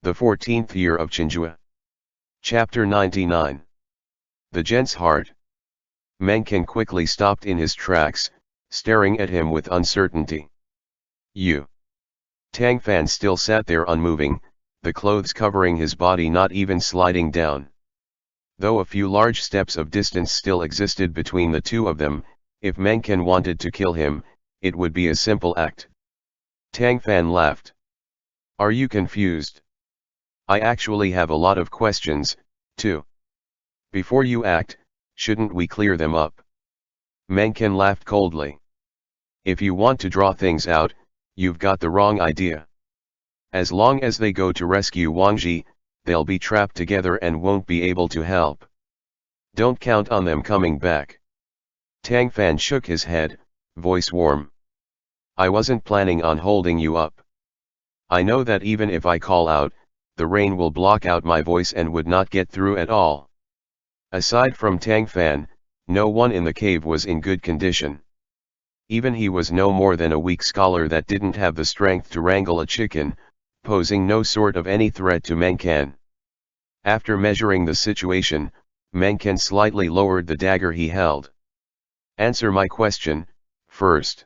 The 14th year of Chenghua. Chapter 99. The Gent's Heart. Meng Xi quickly stopped in his tracks, staring at him with uncertainty. You. Tang Fan still sat there unmoving, the clothes covering his body not even sliding down. Though a few large steps of distance still existed between the two of them, if Meng Xi wanted to kill him, it would be a simple act. Tang Fan laughed. Are you confused? I actually have a lot of questions, too. Before you act, shouldn't we clear them up? Meng Xi laughed coldly. If you want to draw things out, you've got the wrong idea. As long as they go to rescue Wang Ji, they'll be trapped together and won't be able to help. Don't count on them coming back. Tang Fan shook his head, voice warm. I wasn't planning on holding you up. I know that even if I call out, the rain will block out my voice and would not get through at all. Aside from Tang Fan, no one in the cave was in good condition. Even he was no more than a weak scholar that didn't have the strength to wrangle a chicken, posing no sort of any threat to Meng Xi. After measuring the situation, Meng Xi slightly lowered the dagger he held. Answer my question, first.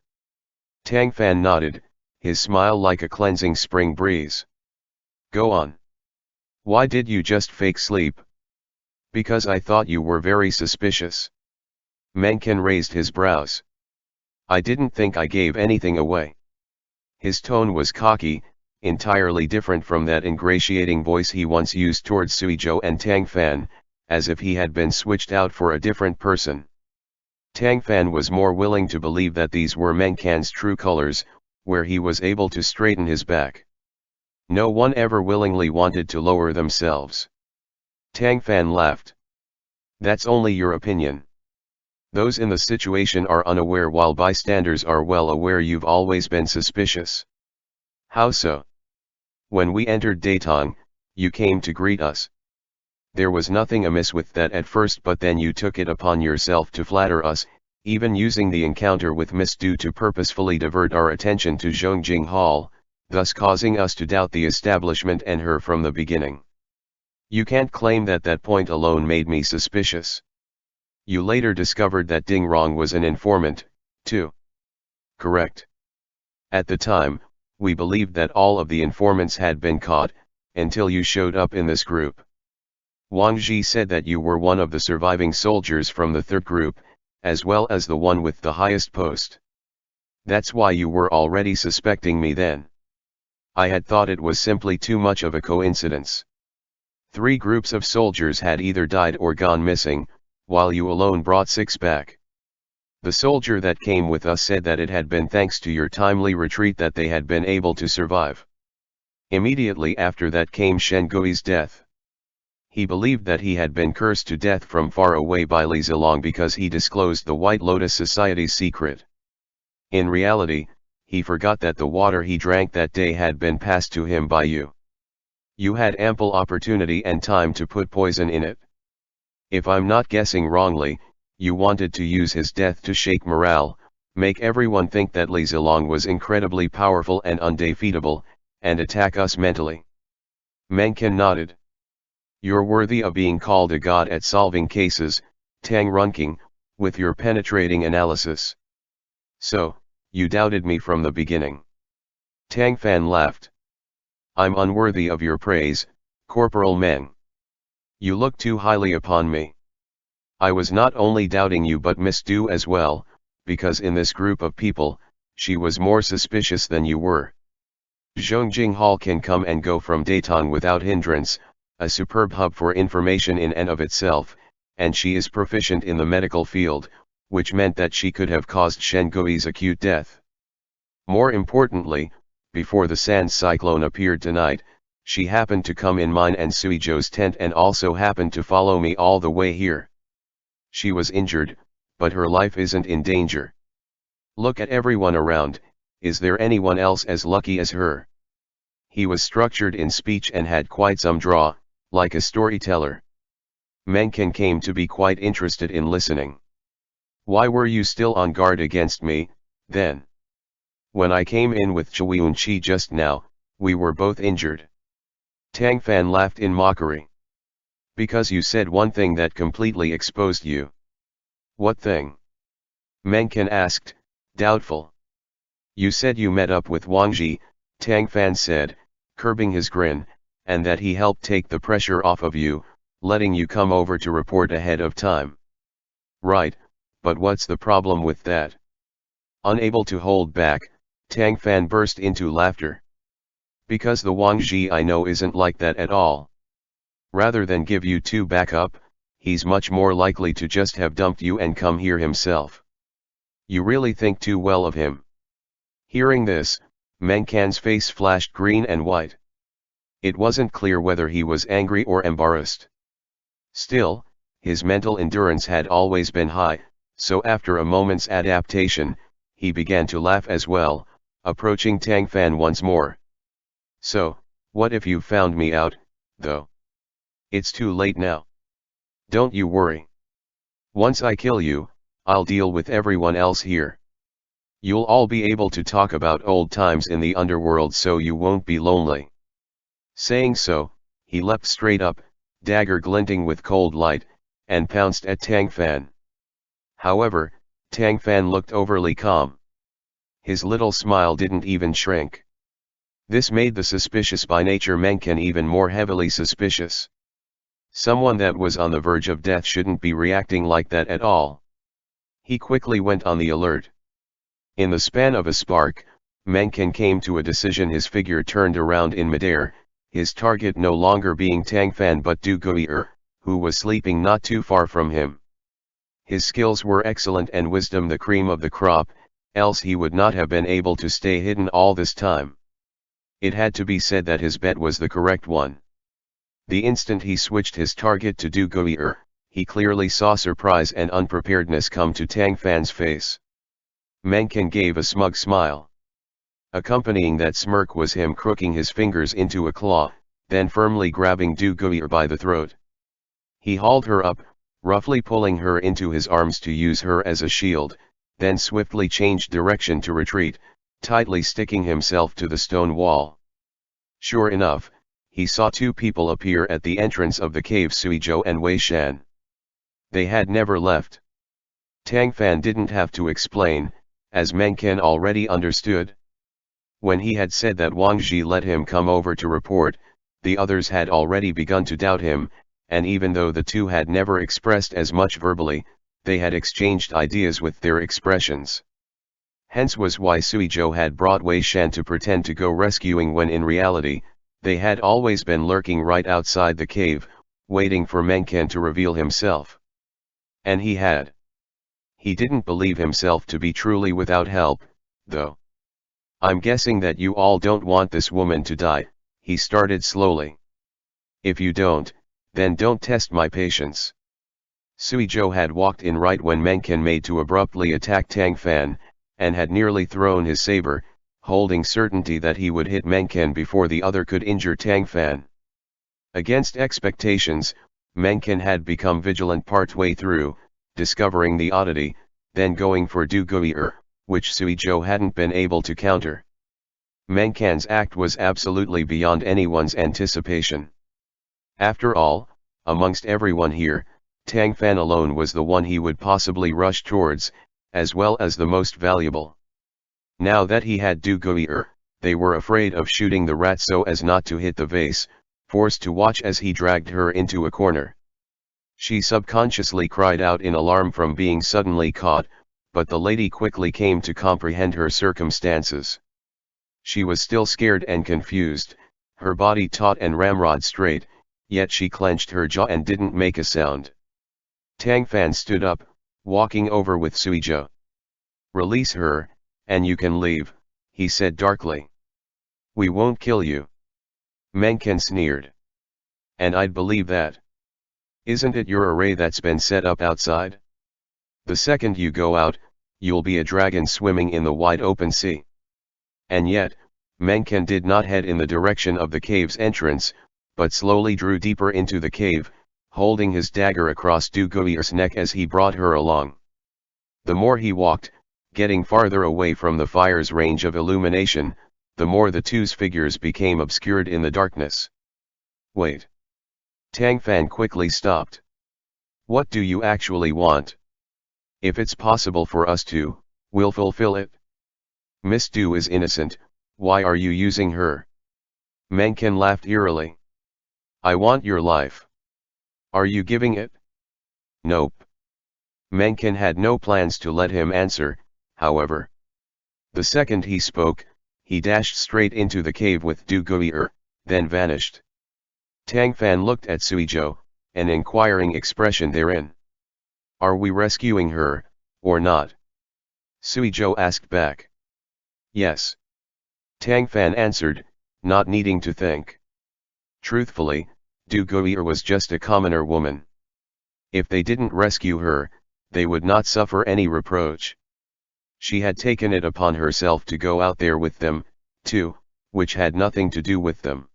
Tang Fan nodded, his smile like a cleansing spring breeze. Go on. Why did you just fake sleep? Because I thought you were very suspicious. Meng Xi raised his brows. I didn't think I gave anything away. His tone was cocky, entirely different from that ingratiating voice he once used towards Suizhou and Tang Fan, as if he had been switched out for a different person. Tang Fan was more willing to believe that these were Meng Xi's true colors, where he was able to straighten his back. No one ever willingly wanted to lower themselves. Tang Fan laughed. That's only your opinion. Those in the situation are unaware while bystanders are well aware you've always been suspicious. How so? When we entered Datong, you came to greet us. There was nothing amiss with that at first, but then you took it upon yourself to flatter us, even using the encounter with Miss Du to purposefully divert our attention to Zhongjing Hall, thus causing us to doubt the establishment and her from the beginning. You can't claim that that point alone made me suspicious. You later discovered that Ding Rong was an informant, too. Correct. At the time, we believed that all of the informants had been caught, until you showed up in this group. Wang Ji said that you were one of the surviving soldiers from the third group, as well as the one with the highest post. That's why you were already suspecting me then. I had thought it was simply too much of a coincidence. 3 groups of soldiers had either died or gone missing, while you alone brought 6 back. The soldier that came with us said that it had been thanks to your timely retreat that they had been able to survive. Immediately after that came Shengui's death. He believed that he had been cursed to death from far away by Li Zilong because he disclosed the White Lotus Society's secret. In reality, he forgot that the water he drank that day had been passed to him by you. You had ample opportunity and time to put poison in it. If I'm not guessing wrongly, you wanted to use his death to shake morale, make everyone think that Li Zilong was incredibly powerful and undefeatable, and attack us mentally. Meng Xi nodded. You're worthy of being called a god at solving cases, Tang Runking, with your penetrating analysis. So, you doubted me from the beginning. Tang Fan laughed. I'm unworthy of your praise, Corporal Meng. You look too highly upon me. I was not only doubting you but Miss Du as well, because in this group of people, she was more suspicious than you were. Zhongjing Hall can come and go from Datong without hindrance, a superb hub for information in and of itself, and she is proficient in the medical field, which meant that she could have caused Shengui's acute death. More importantly, before the sand cyclone appeared tonight, she happened to come in mine and Suizhou's tent and also happened to follow me all the way here. She was injured, but her life isn't in danger. Look at everyone around, is there anyone else as lucky as her? He was structured in speech and had quite some draw, like a storyteller. Meng Xi came to be quite interested in listening. Why were you still on guard against me, then? When I came in with Chuiyun Qi just now, we were both injured. Tang Fan laughed in mockery. Because you said one thing that completely exposed you. What thing? Meng Qian asked, doubtful. You said you met up with Wang Ji, Tang Fan said, curbing his grin, and that he helped take the pressure off of you, letting you come over to report ahead of time. Right, but what's the problem with that? Unable to hold back, Tang Fan burst into laughter. Because the Wang Ji I know isn't like that at all. Rather than give you two back up, he's much more likely to just have dumped you and come here himself. You really think too well of him. Hearing this, Meng Qian's face flashed green and white. It wasn't clear whether he was angry or embarrassed. Still, his mental endurance had always been high, so after a moment's adaptation, he began to laugh as well, approaching Tang Fan once more. So, what if you found me out, though? It's too late now. Don't you worry. Once I kill you, I'll deal with everyone else here. You'll all be able to talk about old times in the underworld so you won't be lonely. Saying so, he leapt straight up, dagger glinting with cold light, and pounced at Tang Fan. However, Tang Fan looked overly calm. His little smile didn't even shrink. This made the suspicious by nature Meng Qian even more heavily suspicious. Someone that was on the verge of death shouldn't be reacting like that at all. He quickly went on the alert. In the span of a spark, Meng Qian came to a decision. His figure turned around in midair, his target no longer being Tang Fan but Du Gui'er, who was sleeping not too far from him. His skills were excellent and wisdom the cream of the crop, else he would not have been able to stay hidden all this time. It had to be said that his bet was the correct one. The instant he switched his target to Du Gui'er, he clearly saw surprise and unpreparedness come to Tang Fan's face. Meng Qian gave a smug smile. Accompanying that smirk was him crooking his fingers into a claw, then firmly grabbing Du Gui'er by the throat. He hauled her up, roughly pulling her into his arms to use her as a shield, then swiftly changed direction to retreat, tightly sticking himself to the stone wall. Sure enough, he saw two people appear at the entrance of the cave, Suizhou and Wei Shan. They had never left. Tang Fan didn't have to explain, as Meng Qian already understood. When he had said that Wang Ji let him come over to report, the others had already begun to doubt him, and even though the two had never expressed as much verbally, they had exchanged ideas with their expressions. Hence was why Suizhou had brought Wei Shan to pretend to go rescuing when in reality, they had always been lurking right outside the cave, waiting for Meng Qian to reveal himself. And he had. He didn't believe himself to be truly without help, though. I'm guessing that you all don't want this woman to die, he started slowly. If you don't, then don't test my patience. Suizhou had walked in right when Meng Qian made to abruptly attack Tang Fan, and had nearly thrown his saber, holding certainty that he would hit Meng Qian before the other could injure Tang Fan. Against expectations, Meng Qian had become vigilant partway through, discovering the oddity, then going for Du Gui'er, which Suizhou hadn't been able to counter. Meng Qian's act was absolutely beyond anyone's anticipation. After all, amongst everyone here, Tang Fan alone was the one he would possibly rush towards, as well as the most valuable. Now that he had Du Gui'er, they were afraid of shooting the rat so as not to hit the vase, forced to watch as he dragged her into a corner. She subconsciously cried out in alarm from being suddenly caught, but the lady quickly came to comprehend her circumstances. She was still scared and confused, her body taut and ramrod straight, yet she clenched her jaw and didn't make a sound. Tang Fan stood up, walking over with Suizhou. Release her, and you can leave, he said darkly. We won't kill you. Meng Qian sneered. And I'd believe that. Isn't it your array that's been set up outside? The second you go out, you'll be a dragon swimming in the wide open sea. And yet, Meng Qian did not head in the direction of the cave's entrance, but slowly drew deeper into the cave, holding his dagger across Du Gui'er's neck as he brought her along. The more he walked, getting farther away from the fire's range of illumination, the more the two's figures became obscured in the darkness. Wait. Tang Fan quickly stopped. What do you actually want? If it's possible for us to, we'll fulfill it. Miss Du is innocent, why are you using her? Meng Qi laughed eerily. I want your life. Are you giving it? Nope. Meng Qi had no plans to let him answer, however. The second he spoke, he dashed straight into the cave with Du Gui'er, then vanished. Tang Fan looked at Suizhou, an inquiring expression therein. Are we rescuing her, or not? Suizhou asked back. Yes. Tang Fan answered, not needing to think. Truthfully, Du Gui'er was just a commoner woman. If they didn't rescue her, they would not suffer any reproach. She had taken it upon herself to go out there with them, too, which had nothing to do with them.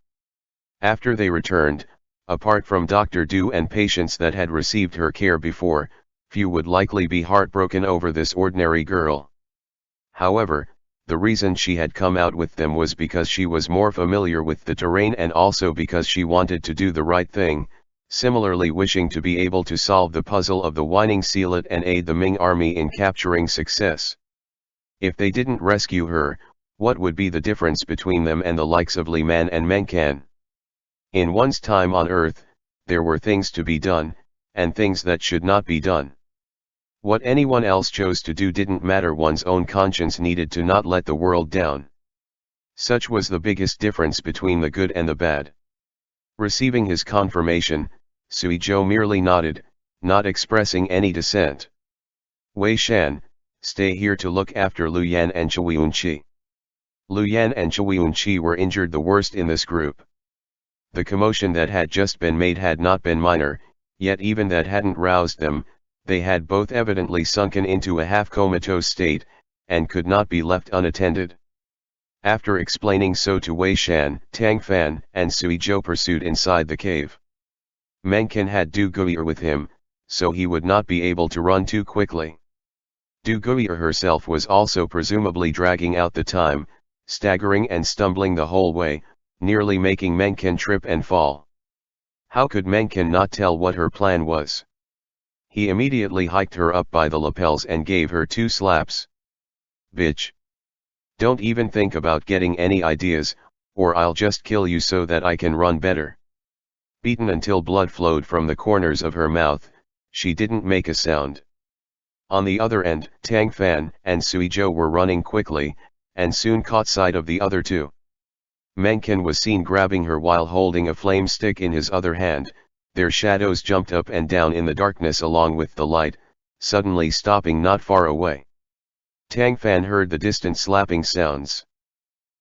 After they returned, apart from Dr. Du and patients that had received her care before, few would likely be heartbroken over this ordinary girl. However, the reason she had come out with them was because she was more familiar with the terrain and also because she wanted to do the right thing, similarly wishing to be able to solve the puzzle of the Weining Sealet and aid the Ming army in capturing success. If they didn't rescue her, what would be the difference between them and the likes of Li Man and Meng Qi? In one's time on earth, there were things to be done, and things that should not be done. What anyone else chose to do didn't matter, one's own conscience needed to not let the world down. Such was the biggest difference between the good and the bad. Receiving his confirmation, Suizhou merely nodded, not expressing any dissent. Wei Shan, stay here to look after Lu Yan and Chui Unqi. Lu Yan and Chui Unqi were injured the worst in this group. The commotion that had just been made had not been minor, yet even that hadn't roused them. They had both evidently sunken into a half-comatose state, and could not be left unattended. After explaining so to Wei Shan, Tang Fan and Suizhou pursued inside the cave. Meng Qi had Du Gui'er with him, so he would not be able to run too quickly. Du Gui'er herself was also presumably dragging out the time, staggering and stumbling the whole way, nearly making Meng Qi trip and fall. How could Meng Qi not tell what her plan was? He immediately hiked her up by the lapels and gave her 2 slaps. Bitch! Don't even think about getting any ideas, or I'll just kill you so that I can run better. Beaten until blood flowed from the corners of her mouth, she didn't make a sound. On the other end, Tang Fan and Suizhou were running quickly, and soon caught sight of the other two. Meng Qi was seen grabbing her while holding a flame stick in his other hand. Their shadows jumped up and down in the darkness along with the light, suddenly stopping not far away. Tang Fan heard the distant slapping sounds.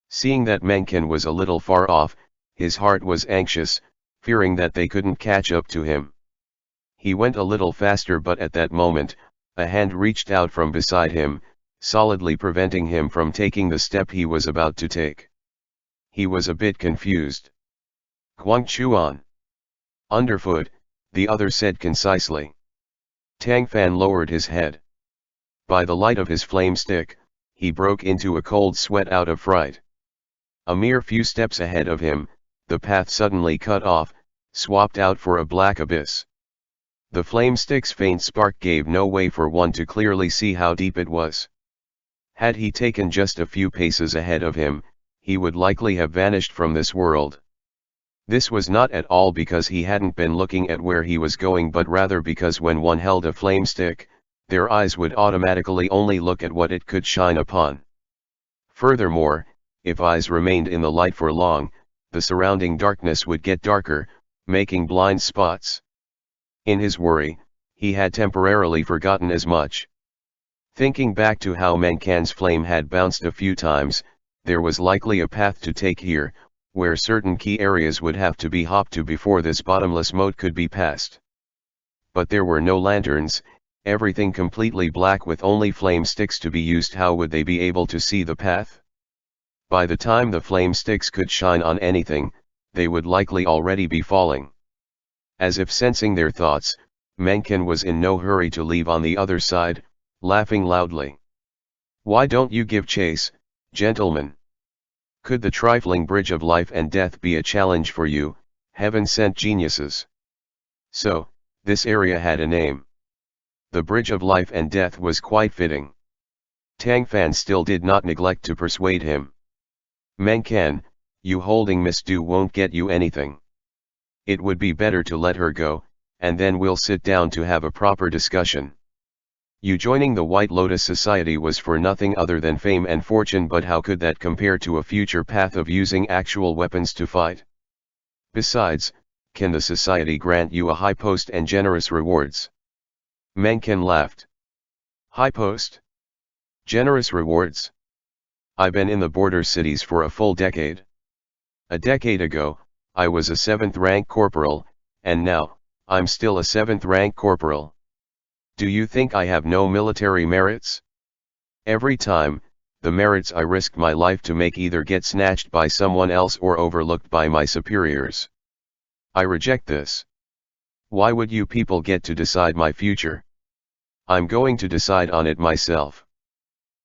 Seeing that Meng Qi was a little far off, his heart was anxious, fearing that they couldn't catch up to him. He went a little faster, but at that moment, a hand reached out from beside him, solidly preventing him from taking the step he was about to take. He was a bit confused. Guang Chuan. Underfoot, the other said concisely. Tang Fan lowered his head. By the light of his flame stick, he broke into a cold sweat out of fright. A mere few steps ahead of him, the path suddenly cut off, swapped out for a black abyss. The flame stick's faint spark gave no way for one to clearly see how deep it was. Had he taken just a few paces ahead of him, he would likely have vanished from this world. This was not at all because he hadn't been looking at where he was going, but rather because when one held a flame stick, their eyes would automatically only look at what it could shine upon. Furthermore, if eyes remained in the light for long, the surrounding darkness would get darker, making blind spots. In his worry, he had temporarily forgotten as much. Thinking back to how Meng Qi's flame had bounced a few times, there was likely a path to take here, where certain key areas would have to be hopped to before this bottomless moat could be passed. But there were no lanterns, everything completely black with only flame sticks to be used. How would they be able to see the path? By the time the flame sticks could shine on anything, they would likely already be falling. As if sensing their thoughts, Meng Qi was in no hurry to leave on the other side, laughing loudly. Why don't you give chase, gentlemen? Could the trifling bridge of life and death be a challenge for you? Heaven-sent geniuses. So, this area had a name. The Bridge of Life and Death was quite fitting. Tang Fan still did not neglect to persuade him. Meng Ken, you holding Miss Du won't get you anything. It would be better to let her go, and then we'll sit down to have a proper discussion. You joining the White Lotus Society was for nothing other than fame and fortune, but how could that compare to a future path of using actual weapons to fight? Besides, can the society grant you a high post and generous rewards? Meng Ken laughed. High post? Generous rewards? I've been in the border cities for a full decade. A decade ago, I was a 7th rank corporal, and now, I'm still a 7th rank corporal. Do you think I have no military merits? Every time, the merits I risk my life to make either get snatched by someone else or overlooked by my superiors. I reject this. Why would you people get to decide my future? I'm going to decide on it myself.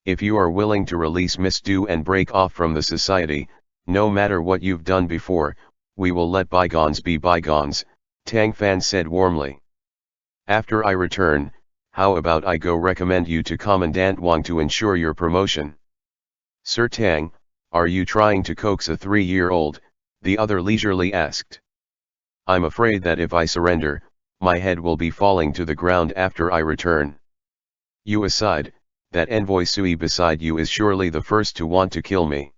If you are willing to release Miss Du and break off from the society, no matter what you've done before, we will let bygones be bygones, Tang Fan said warmly. After I return, how about I go recommend you to Commandant Wang to ensure your promotion? Sir Tang, are you trying to coax a 3-year-old? The other leisurely asked. I'm afraid that if I surrender, my head will be falling to the ground after I return. You aside, that envoy Sui beside you is surely the first to want to kill me.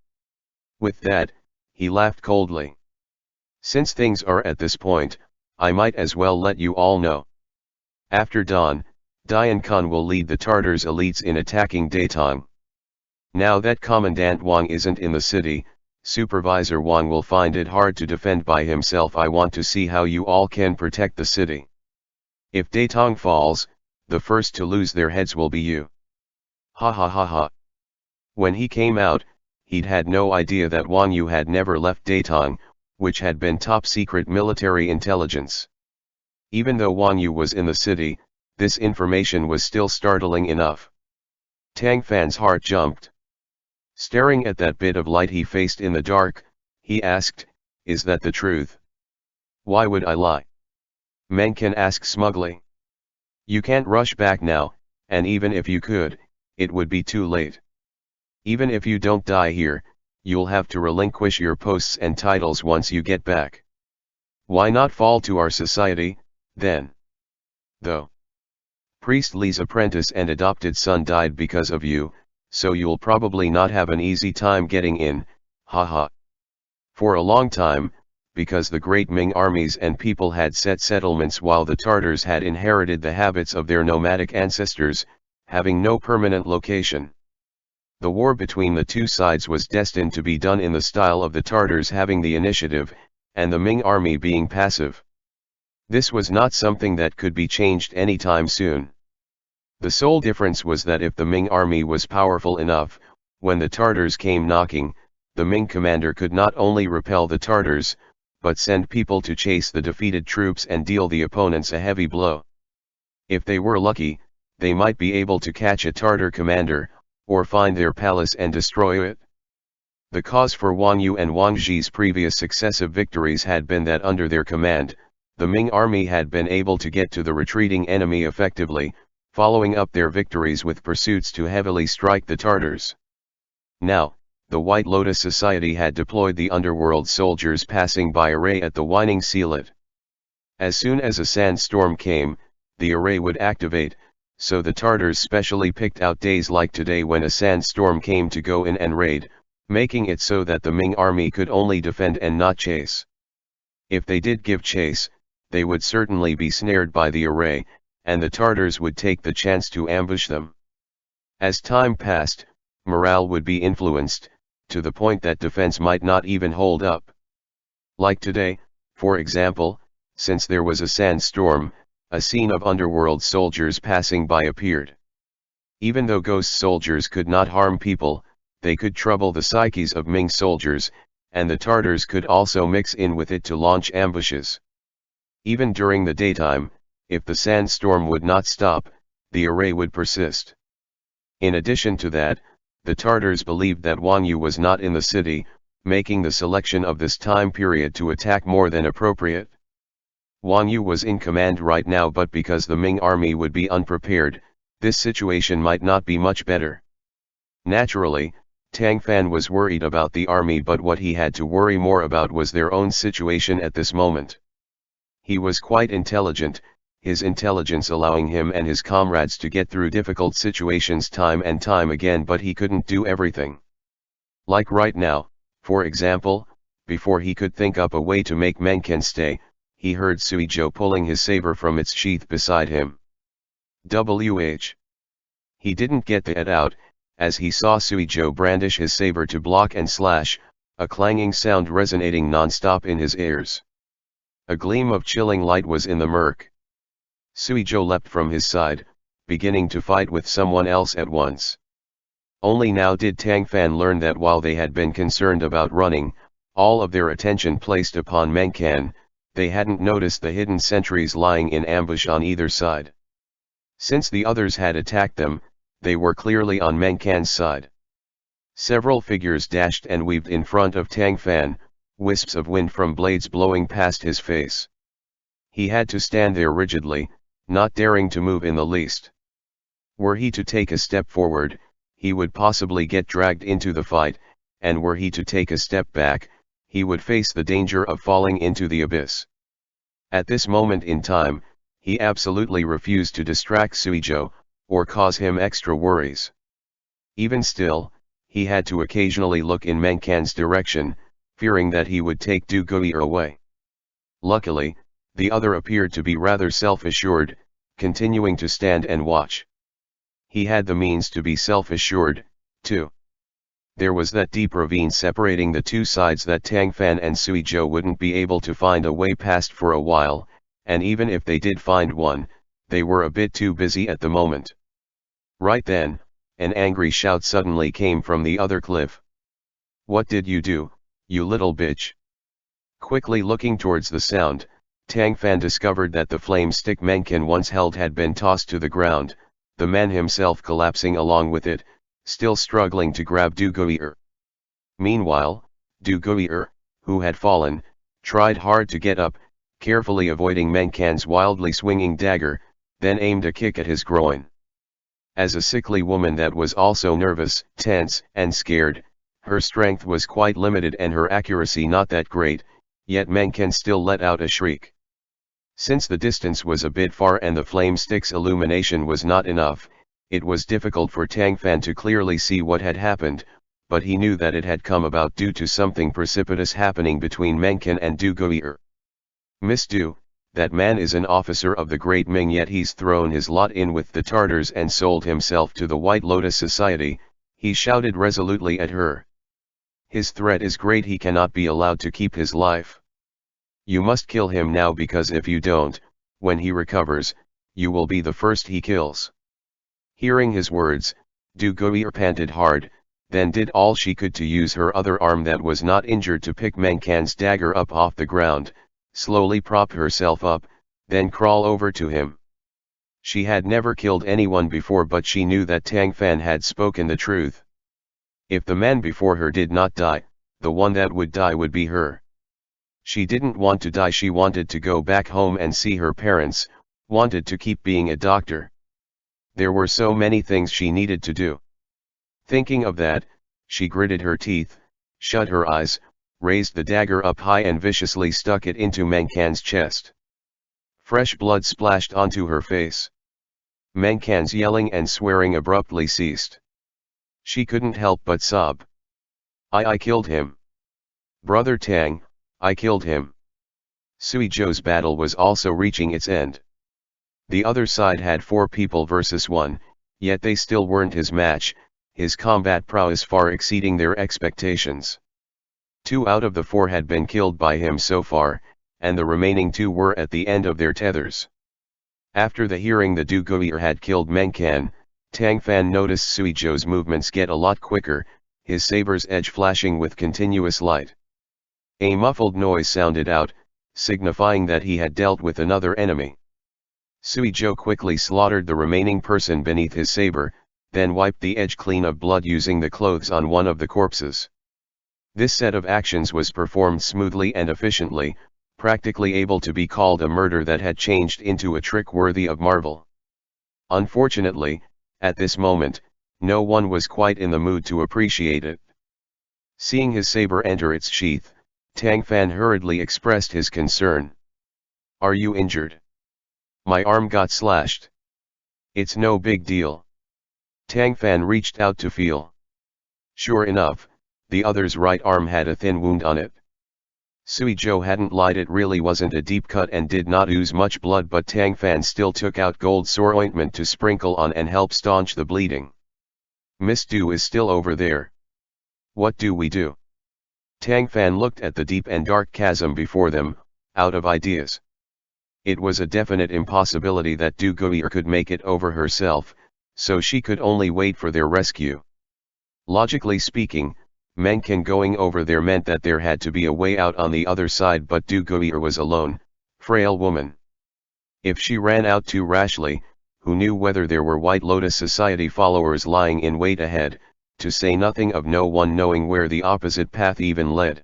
With that, he laughed coldly. Since things are at this point, I might as well let you all know. After dawn, Dian Khan will lead the Tartars' elites in attacking Datong. Now that Commandant Wang isn't in the city, Supervisor Wang will find it hard to defend by himself. I want to see how you all can protect the city. If Datong falls, the first to lose their heads will be you. Ha ha ha ha. When he came out, he'd had no idea that Wang Yu had never left Datong, which had been top secret military intelligence. Even though Wang Yu was in the city, this information was still startling enough. Tang Fan's heart jumped. Staring at that bit of light he faced in the dark, he asked, is that the truth? Why would I lie? Meng Ken asked smugly. You can't rush back now, and even if you could, it would be too late. Even if you don't die here, you'll have to relinquish your posts and titles once you get back. Why not fall to our society, then? Though Priest Li's apprentice and adopted son died because of you, so you'll probably not have an easy time getting in, haha. For a long time, because the great Ming armies and people had set settlements while the Tartars had inherited the habits of their nomadic ancestors, having no permanent location. The war between the two sides was destined to be done in the style of the Tartars having the initiative, and the Ming army being passive. This was not something that could be changed anytime soon. The sole difference was that if the Ming army was powerful enough, when the Tartars came knocking, the Ming commander could not only repel the Tartars, but send people to chase the defeated troops and deal the opponents a heavy blow. If they were lucky, they might be able to catch a Tartar commander, or find their palace and destroy it. The cause for Wang Yu and Wang Zhi's previous successive victories had been that under their command, the Ming army had been able to get to the retreating enemy effectively, following up their victories with pursuits to heavily strike the Tartars. Now, the White Lotus Society had deployed the underworld soldiers passing by array at the Weining Sealet. As soon as a sandstorm came, the array would activate, so the Tartars specially picked out days like today when a sandstorm came to go in and raid, making it so that the Ming army could only defend and not chase. If they did give chase, they would certainly be snared by the array, and the Tartars would take the chance to ambush them. As time passed, morale would be influenced, to the point that defense might not even hold up. Like today, for example, since there was a sandstorm, a scene of underworld soldiers passing by appeared. Even though ghost soldiers could not harm people, they could trouble the psyches of Ming soldiers, and the Tartars could also mix in with it to launch ambushes. Even during the daytime, if the sandstorm would not stop, the array would persist. In addition to that, the Tartars believed that Wang Yu was not in the city, making the selection of this time period to attack more than appropriate. Wang Yu was in command right now, but because the Ming army would be unprepared, this situation might not be much better. Naturally, Tang Fan was worried about the army, but what he had to worry more about was their own situation at this moment. He was quite intelligent, his intelligence allowing him and his comrades to get through difficult situations time and time again, but he couldn't do everything. Like right now, for example, before he could think up a way to make Meng Qian stay, he heard Suizhou pulling his saber from its sheath beside him. He didn't get it out, as he saw Suizhou brandish his saber to block and slash, a clanging sound resonating non-stop in his ears. A gleam of chilling light was in the murk. Suizhou leapt from his side, beginning to fight with someone else at once. Only now did Tang Fan learn that while they had been concerned about running, all of their attention placed upon Meng Qian, they hadn't noticed the hidden sentries lying in ambush on either side. Since the others had attacked them, they were clearly on Meng Qian's side. Several figures dashed and weaved in front of Tang Fan, wisps of wind from blades blowing past his face. He had to stand there rigidly, not daring to move in the least. Were he to take a step forward, he would possibly get dragged into the fight, and were he to take a step back, he would face the danger of falling into the abyss. At this moment in time, he absolutely refused to distract Suizhou, or cause him extra worries. Even still, he had to occasionally look in Meng Qian's direction, fearing that he would take Du Gui away. Luckily, the other appeared to be rather self-assured, continuing to stand and watch. He had the means to be self-assured, too. There was that deep ravine separating the two sides that Tang Fan and Suizhou wouldn't be able to find a way past for a while, and even if they did find one, they were a bit too busy at the moment. Right then, an angry shout suddenly came from the other cliff. "What did you do, you little bitch?" Quickly looking towards the sound, Tang Fan discovered that the flame stick Meng Qian once held had been tossed to the ground, the man himself collapsing along with it, still struggling to grab Du Gui. Meanwhile, Du Gui, who had fallen, tried hard to get up, carefully avoiding Meng Qian's wildly swinging dagger, then aimed a kick at his groin. As a sickly woman that was also nervous, tense, and scared, her strength was quite limited and her accuracy not that great, yet Meng Qian still let out a shriek. Since the distance was a bit far and the flame stick's illumination was not enough, it was difficult for Tang Fan to clearly see what had happened, but he knew that it had come about due to something precipitous happening between Meng Qian and Du Gui. "Miss Du, that man is an officer of the great Ming, yet he's thrown his lot in with the Tartars and sold himself to the White Lotus Society," he shouted resolutely at her. "His threat is great, he cannot be allowed to keep his life. You must kill him now, because if you don't, when he recovers, you will be the first he kills." Hearing his words, Du Gui panted hard, then did all she could to use her other arm that was not injured to pick Meng Qian's dagger up off the ground, slowly prop herself up, then crawl over to him. She had never killed anyone before, but she knew that Tang Fan had spoken the truth. If the man before her did not die, the one that would die would be her. She didn't want to die, she wanted to go back home and see her parents, wanted to keep being a doctor. There were so many things she needed to do. Thinking of that, she gritted her teeth, shut her eyes, raised the dagger up high and viciously stuck it into Meng Qian's chest. Fresh blood splashed onto her face. Meng Qian's yelling and swearing abruptly ceased. She couldn't help but sob. I killed him. Brother Tang, I killed him." Suizhou's battle was also reaching its end. The other side had 4 people versus 1, yet they still weren't his match, his combat prowess far exceeding their expectations. 2 out of the 4 had been killed by him so far, and the remaining 2 were at the end of their tethers. After the hearing the Du Gui had killed Meng Qian, Tang Fan noticed Suizhou's movements get a lot quicker, his saber's edge flashing with continuous light. A muffled noise sounded out, signifying that he had dealt with another enemy. Suizhou quickly slaughtered the remaining person beneath his saber, then wiped the edge clean of blood using the clothes on one of the corpses. This set of actions was performed smoothly and efficiently, practically able to be called a murder that had changed into a trick worthy of marvel. Unfortunately, at this moment, no one was quite in the mood to appreciate it. Seeing his saber enter its sheath, Tang Fan hurriedly expressed his concern. "Are you injured?" "My arm got slashed." "It's no big deal." Tang Fan reached out to feel. Sure enough, the other's right arm had a thin wound on it. Sui Zhou hadn't lied, it really wasn't a deep cut and did not ooze much blood, but Tang Fan still took out gold sore ointment to sprinkle on and help staunch the bleeding. "Miss Du is still over there. What do we do?" Tang Fan looked at the deep and dark chasm before them, out of ideas. It was a definite impossibility that Du Gui'er could make it over herself, so she could only wait for their rescue. Logically speaking, Meng Xi going over there meant that there had to be a way out on the other side, but Du Gui'er was alone, frail woman. If she ran out too rashly, who knew whether there were White Lotus Society followers lying in wait ahead, to say nothing of no one knowing where the opposite path even led.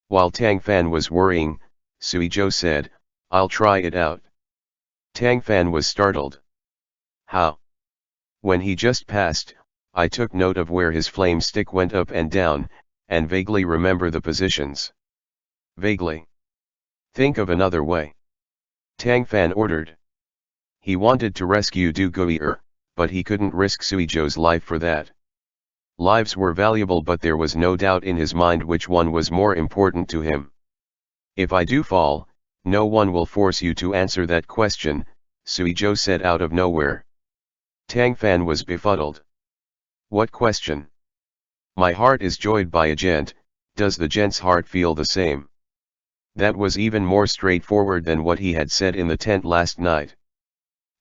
While Tang Fan was worrying, Sui Zhou said, "I'll try it out." Tang Fan was startled. "How?" "When he just passed, I took note of where his flame stick went up and down, and vaguely remember the positions." "Vaguely? Think of another way." Tang Fan ordered. He wanted to rescue Du Gui'er, but he couldn't risk Sui Zhou's life for that. Lives were valuable, but there was no doubt in his mind which one was more important to him. "If I do fall, no one will force you to answer that question," Sui Zhou said out of nowhere. Tang Fan was befuddled. "What question?" "My heart is joyed by a gent, does the gent's heart feel the same?" That was even more straightforward than what he had said in the tent last night.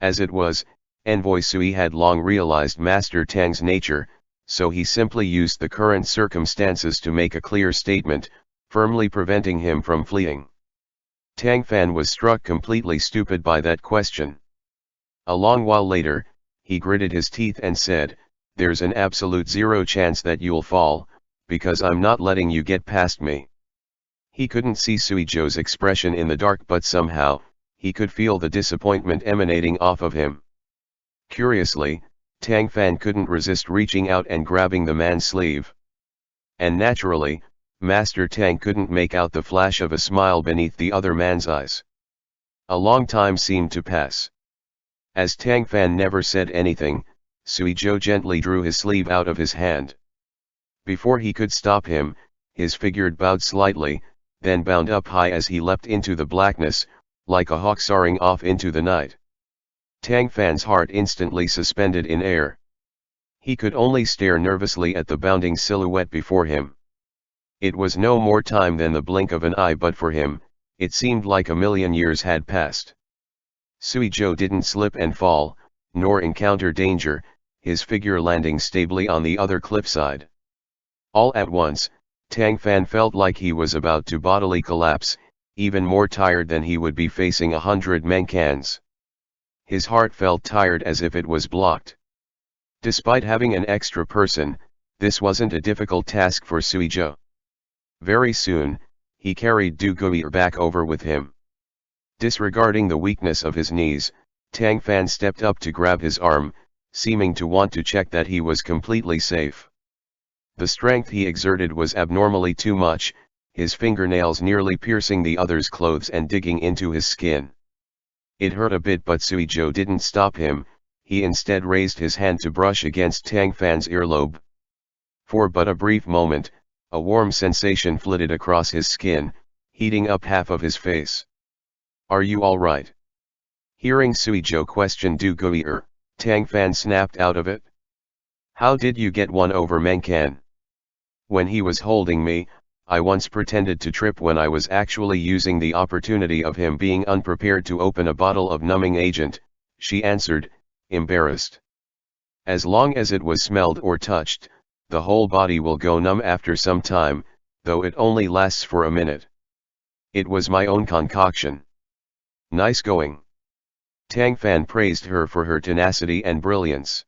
As it was, Envoy Sui had long realized Master Tang's nature, so he simply used the current circumstances to make a clear statement, firmly preventing him from fleeing. Tang Fan was struck completely stupid by that question. A long while later, he gritted his teeth and said, "There's an absolute zero chance that you'll fall, because I'm not letting you get past me." He couldn't see Sui Zhou's expression in the dark, but somehow, he could feel the disappointment emanating off of him. Curiously, Tang Fan couldn't resist reaching out and grabbing the man's sleeve. And naturally, Master Tang couldn't make out the flash of a smile beneath the other man's eyes. A long time seemed to pass. As Tang Fan never said anything, Sui Zhou gently drew his sleeve out of his hand. Before he could stop him, his figure bowed slightly, then bound up high as he leapt into the blackness, like a hawk soaring off into the night. Tang Fan's heart instantly suspended in air. He could only stare nervously at the bounding silhouette before him. It was no more time than the blink of an eye, but for him, it seemed like a million years had passed. Sui Zhou didn't slip and fall, nor encounter danger, his figure landing stably on the other cliffside. All at once, Tang Fan felt like he was about to bodily collapse, even more tired than he would be facing 100 Meng Xi. His heart felt tired, as if it was blocked. Despite having an extra person, this wasn't a difficult task for Sui Zhou. Very soon, he carried Du Gui'er back over with him. Disregarding the weakness of his knees, Tang Fan stepped up to grab his arm, seeming to want to check that he was completely safe. The strength he exerted was abnormally too much, his fingernails nearly piercing the other's clothes and digging into his skin. It hurt a bit, but Sui Zhou didn't stop him. He instead raised his hand to brush against Tang Fan's earlobe. For but a brief moment, a warm sensation flitted across his skin, heating up half of his face. "Are you all right?" Hearing Sui Zhou question Du Gui'er, Tang Fan snapped out of it. "How did you get one over Meng Xi?" "When he was holding me, I once pretended to trip when I was actually using the opportunity of him being unprepared to open a bottle of numbing agent," she answered, embarrassed. "As long as it was smelled or touched, the whole body will go numb after some time, though it only lasts for a minute. It was my own concoction." "Nice going." Tang Fan praised her for her tenacity and brilliance.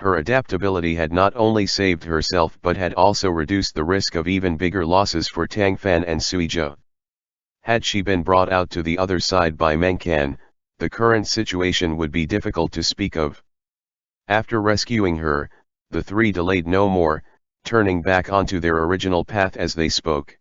Her adaptability had not only saved herself but had also reduced the risk of even bigger losses for Tang Fan and Sui Zhou. Had she been brought out to the other side by Meng Kan, the current situation would be difficult to speak of. After rescuing her, the three delayed no more, turning back onto their original path as they spoke.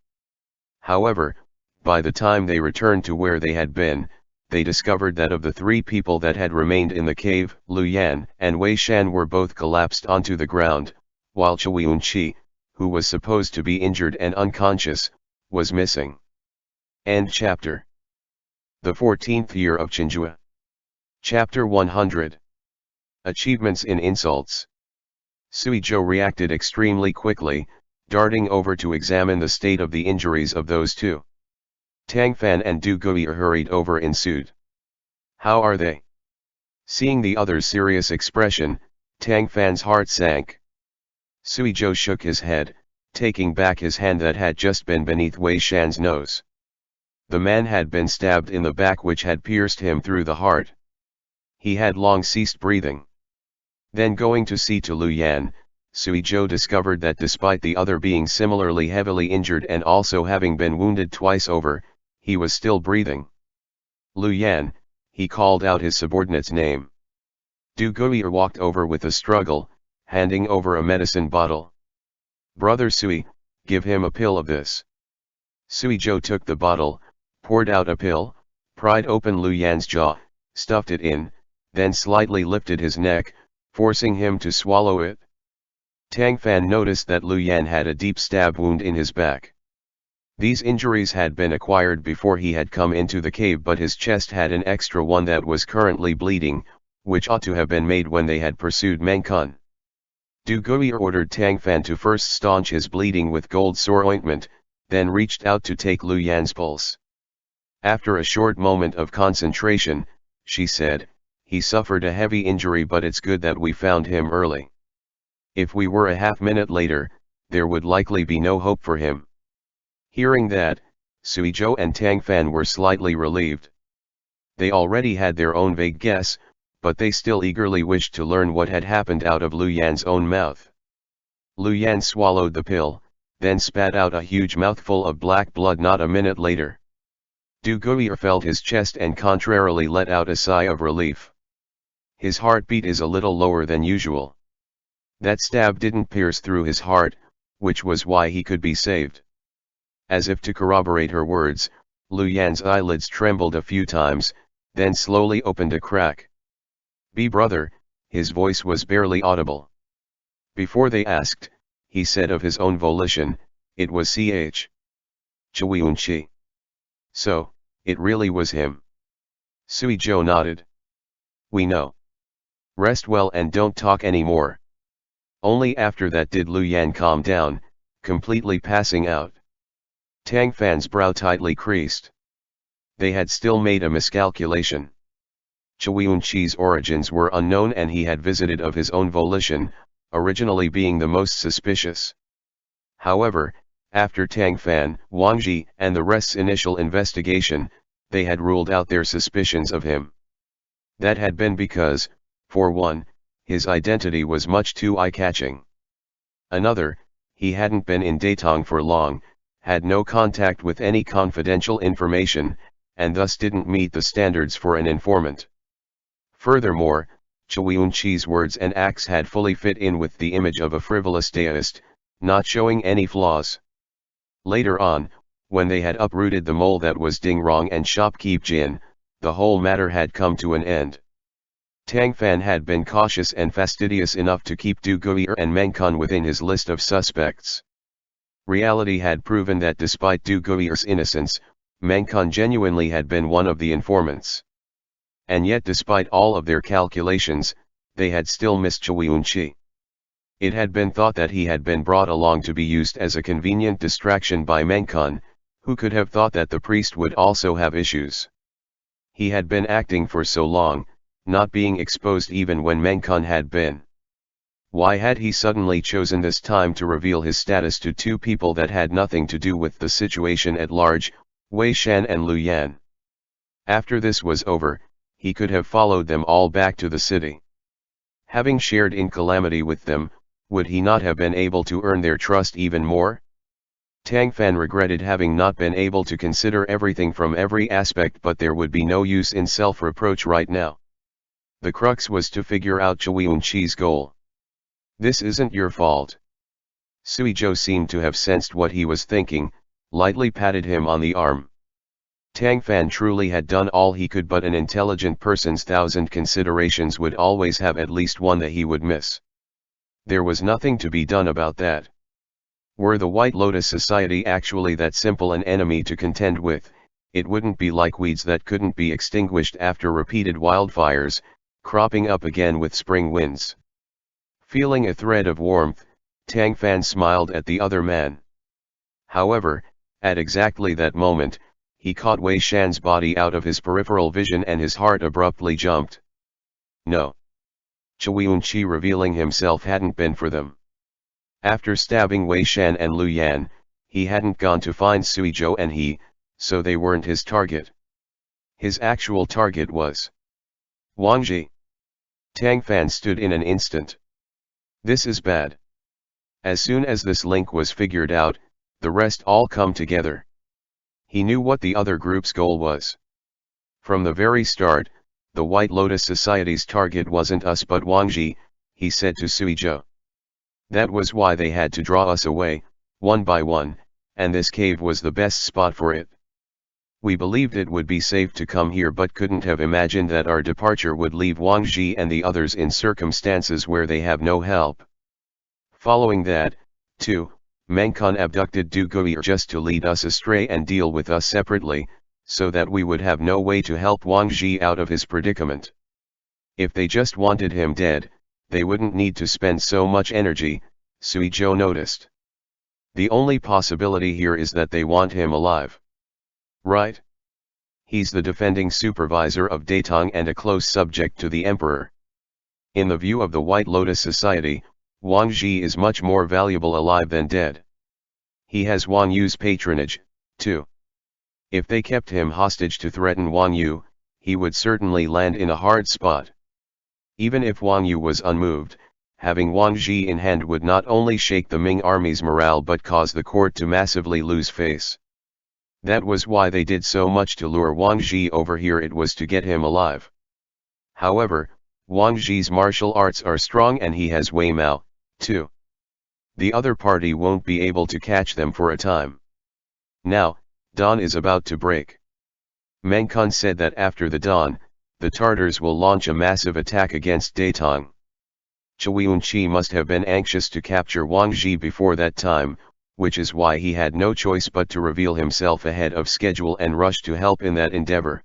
However, by the time they returned to where they had been, they discovered that of the three people that had remained in the cave, Lu Yan and Wei Shan were both collapsed onto the ground, while Chui Yunqi, who was supposed to be injured and unconscious, was missing. End chapter. The 14th year of Chenghua. Chapter 100. Achievements in Insults. Sui Zhou reacted extremely quickly, darting over to examine the state of the injuries of those two. Tang Fan and Du Gui hurried over in suit. How are they? Seeing the other's serious expression, Tang Fan's heart sank. Sui Zhou shook his head, taking back his hand that had just been beneath Wei Shan's nose. The man had been stabbed in the back, which had pierced him through the heart. He had long ceased breathing. Then going to see to Lu Yan, Sui Zhou discovered that despite the other being similarly heavily injured and also having been wounded twice over, he was still breathing. Lu Yan, he called out his subordinate's name. Du Gui walked over with a struggle, handing over a medicine bottle. Brother Sui, give him a pill of this. Sui Zhou took the bottle, poured out a pill, pried open Lu Yan's jaw, stuffed it in, then slightly lifted his neck, forcing him to swallow it. Tang Fan noticed that Lu Yan had a deep stab wound in his back. These injuries had been acquired before he had come into the cave, but his chest had an extra one that was currently bleeding, which ought to have been made when they had pursued Meng Kun. Du Gui ordered Tang Fan to first staunch his bleeding with gold sore ointment, then reached out to take Lu Yan's pulse. After a short moment of concentration, she said, "He suffered a heavy injury, but it's good that we found him early. If we were a half-minute later, there would likely be no hope for him." Hearing that, Sui Zhou and Tang Fan were slightly relieved. They already had their own vague guess, but they still eagerly wished to learn what had happened out of Lu Yan's own mouth. Lu Yan swallowed the pill, then spat out a huge mouthful of black blood not a minute later. Du Gui felt his chest and contrarily let out a sigh of relief. His heartbeat is a little lower than usual. That stab didn't pierce through his heart, which was why he could be saved. As if to corroborate her words, Lu Yan's eyelids trembled a few times, then slowly opened a crack. "Be brother," his voice was barely audible. Before they asked, he said of his own volition, "It was Chui Yunqi." So, it really was him. Sui Zhou nodded. "We know. Rest well and don't talk anymore." Only after that did Lu Yan calm down, completely passing out. Tang Fan's brow tightly creased. They had still made a miscalculation. Chui Yunqi's origins were unknown and he had visited of his own volition, originally being the most suspicious. However, after Tang Fan, Wang Ji and the rest's initial investigation, they had ruled out their suspicions of him. That had been because, for one, his identity was much too eye-catching. Another, he hadn't been in Datong for long, had no contact with any confidential information, and thus didn't meet the standards for an informant. Furthermore, Chui Yunqi's words and acts had fully fit in with the image of a frivolous deist, not showing any flaws. Later on, when they had uprooted the mole that was Ding Rong and shopkeep Jin, the whole matter had come to an end. Tang Fan had been cautious and fastidious enough to keep Du Gui and Meng Kun within his list of suspects. Reality had proven that despite Du Gui's innocence, Meng Kun genuinely had been one of the informants. And yet despite all of their calculations, they had still missed Chui Yunqi. It had been thought that he had been brought along to be used as a convenient distraction by Meng Kun, who could have thought that the priest would also have issues. He had been acting for so long, not being exposed even when Meng Kun had been. Why had he suddenly chosen this time to reveal his status to two people that had nothing to do with the situation at large, Wei Shan and Lu Yan? After this was over, he could have followed them all back to the city. Having shared in calamity with them, would he not have been able to earn their trust even more? Tang Fan regretted having not been able to consider everything from every aspect, but there would be no use in self-reproach right now. The crux was to figure out Chui Wenqi's goal. This isn't your fault. Sui Zhou seemed to have sensed what he was thinking, lightly patted him on the arm. Tang Fan truly had done all he could, but an intelligent person's thousand considerations would always have at least one that he would miss. There was nothing to be done about that. Were the White Lotus Society actually that simple an enemy to contend with, it wouldn't be like weeds that couldn't be extinguished after repeated wildfires, cropping up again with spring winds. Feeling a thread of warmth, Tang Fan smiled at the other man. However, at exactly that moment, he caught Wei Shan's body out of his peripheral vision and his heart abruptly jumped. No. Chui Wenqi revealing himself hadn't been for them. After stabbing Wei Shan and Lu Yan, he hadn't gone to find Sui Zhou and he, so they weren't his target. His actual target was Wang Ji. Tang Fan stood in an instant. This is bad. As soon as this link was figured out, the rest all come together. He knew what the other group's goal was. From the very start, the White Lotus Society's target wasn't us but Wang Ji, he said to Sui Zhou. That was why they had to draw us away, one by one, and this cave was the best spot for it. We believed it would be safe to come here but couldn't have imagined that our departure would leave Wang Ji and the others in circumstances where they have no help. Following that, too, Meng Xi abducted Du Gui just to lead us astray and deal with us separately, so that we would have no way to help Wang Ji out of his predicament. If they just wanted him dead, they wouldn't need to spend so much energy, Sui Zhou noticed. The only possibility here is that they want him alive. Right? He's the defending supervisor of Datong and a close subject to the emperor. In the view of the White Lotus Society, Wang Ji is much more valuable alive than dead. He has Wang Yu's patronage, too. If they kept him hostage to threaten Wang Yu, he would certainly land in a hard spot. Even if Wang Yu was unmoved, having Wang Ji in hand would not only shake the Ming army's morale but cause the court to massively lose face. That was why they did so much to lure Wang Ji over here, it was to get him alive. However, Wang Ji's martial arts are strong and he has Wei Mao, too. The other party won't be able to catch them for a time. Now, dawn is about to break. Meng Xi said that after the dawn, the Tartars will launch a massive attack against Datong. Chui Wenqi must have been anxious to capture Wang Ji before that time, which is why he had no choice but to reveal himself ahead of schedule and rush to help in that endeavor.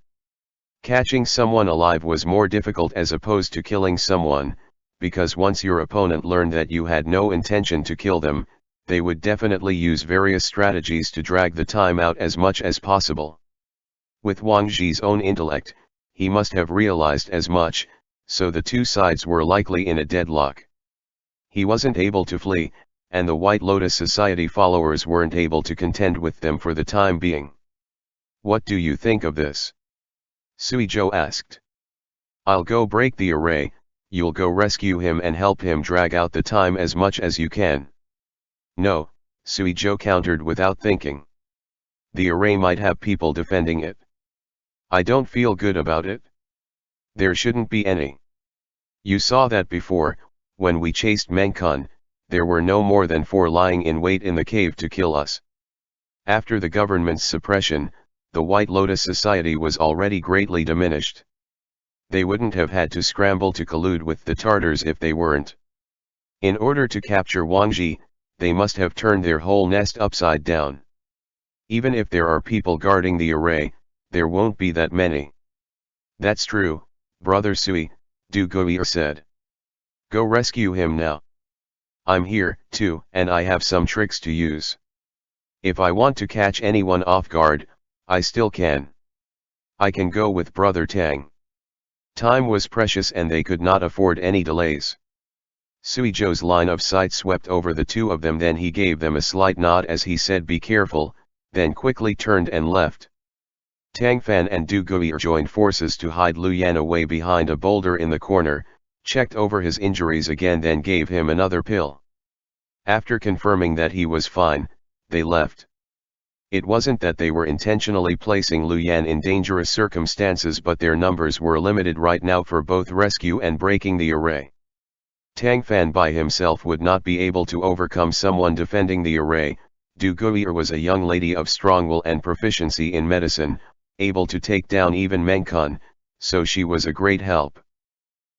Catching someone alive was more difficult as opposed to killing someone, because once your opponent learned that you had no intention to kill them, they would definitely use various strategies to drag the time out as much as possible. With Wang Ji's own intellect, he must have realized as much, so the two sides were likely in a deadlock. He wasn't able to flee, and the White Lotus Society followers weren't able to contend with them for the time being. What do you think of this? Sui Zhou asked. I'll go break the array, you'll go rescue him and help him drag out the time as much as you can. No, Sui Zhou countered without thinking. The array might have people defending it. I don't feel good about it. There shouldn't be any. You saw that before, when we chased Meng Xi, there were no more than 4 lying in wait in the cave to kill us. After the government's suppression, the White Lotus Society was already greatly diminished. They wouldn't have had to scramble to collude with the Tartars if they weren't. In order to capture Wang Ji, they must have turned their whole nest upside down. Even if there are people guarding the array, there won't be that many. That's true, Brother Sui, Du Gui said. Go rescue him now. I'm here, too, and I have some tricks to use. If I want to catch anyone off guard, I still can. I can go with Brother Tang. Time was precious and they could not afford any delays. Sui Zhou's line of sight swept over the two of them, then he gave them a slight nod as he said be careful, then quickly turned and left. Tang Fan and Du Gui joined forces to hide Lu Yan away behind a boulder in the corner. checked over his injuries again, then gave him another pill. After confirming that he was fine, they left. It wasn't that they were intentionally placing Lu Yan in dangerous circumstances, but their numbers were limited right now for both rescue and breaking the array. Tang Fan by himself would not be able to overcome someone defending the array. Du Gui'er was a young lady of strong will and proficiency in medicine, able to take down even Meng Kun, so she was a great help.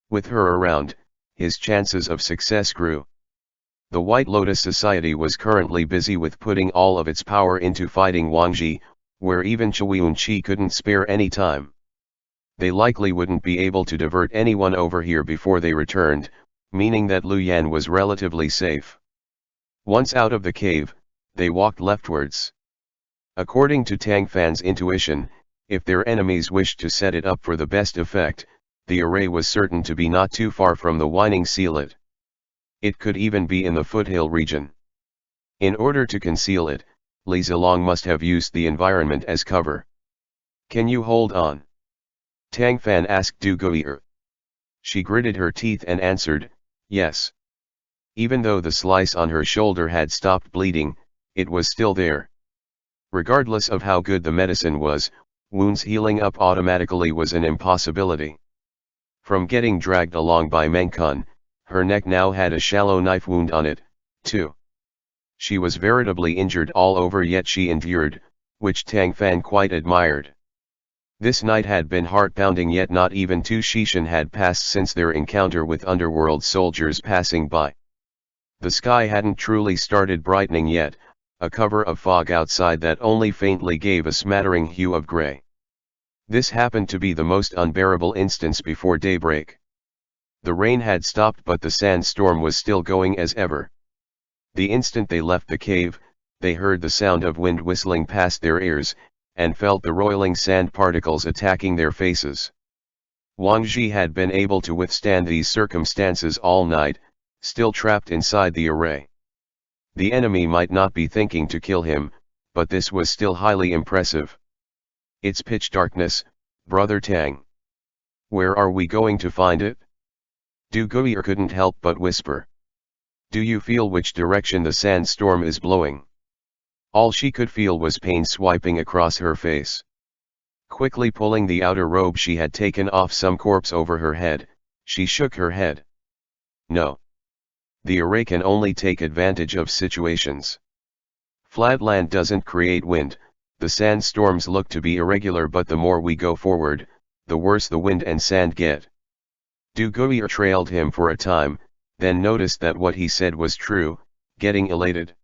With her around, his chances of success grew. The White Lotus Society was currently busy with putting all of its power into fighting Wang Ji, where even Chui Yunqi couldn't spare any time. They likely wouldn't be able to divert anyone over here before they returned, meaning that Lu Yan was relatively safe. Once out of the cave, they walked leftwards. According to Tang Fan's intuition, if their enemies wished to set it up for the best effect, the array was certain to be not too far from the Weining Sealet. It could even be in the foothill region. In order to conceal it, Li Zilong must have used the environment as cover. "Can you hold on?" Tang Fan asked Du Gui'er. She gritted her teeth and answered, "Yes." Even though the slice on her shoulder had stopped bleeding, it was still there. Regardless of how good the medicine was, wounds healing up automatically was an impossibility. From getting dragged along by Meng Kun, her neck now had a shallow knife wound on it, too. She was veritably injured all over, yet she endured, which Tang Fan quite admired. This night had been heart-pounding, yet not even 2 Shishan had passed since their encounter with underworld soldiers passing by. The sky hadn't truly started brightening yet, a cover of fog outside that only faintly gave a smattering hue of gray. This happened to be the most unbearable instance before daybreak. The rain had stopped, but the sandstorm was still going as ever. The instant they left the cave, they heard the sound of wind whistling past their ears, and felt the roiling sand particles attacking their faces. Wang Ji had been able to withstand these circumstances all night, still trapped inside the array. The enemy might not be thinking to kill him, but this was still highly impressive. "It's pitch darkness, Brother Tang. Where are we going to find it?" Du Gui'er couldn't help but whisper. "Do you feel which direction the sandstorm is blowing?" All she could feel was pain swiping across her face. Quickly pulling the outer robe she had taken off some corpse over her head, she shook her head. "No. The array can only take advantage of situations. Flatland doesn't create wind. The sandstorms look to be irregular, but the more we go forward, the worse the wind and sand get." Du Gui'er trailed him for a time, then noticed that what he said was true, getting elated.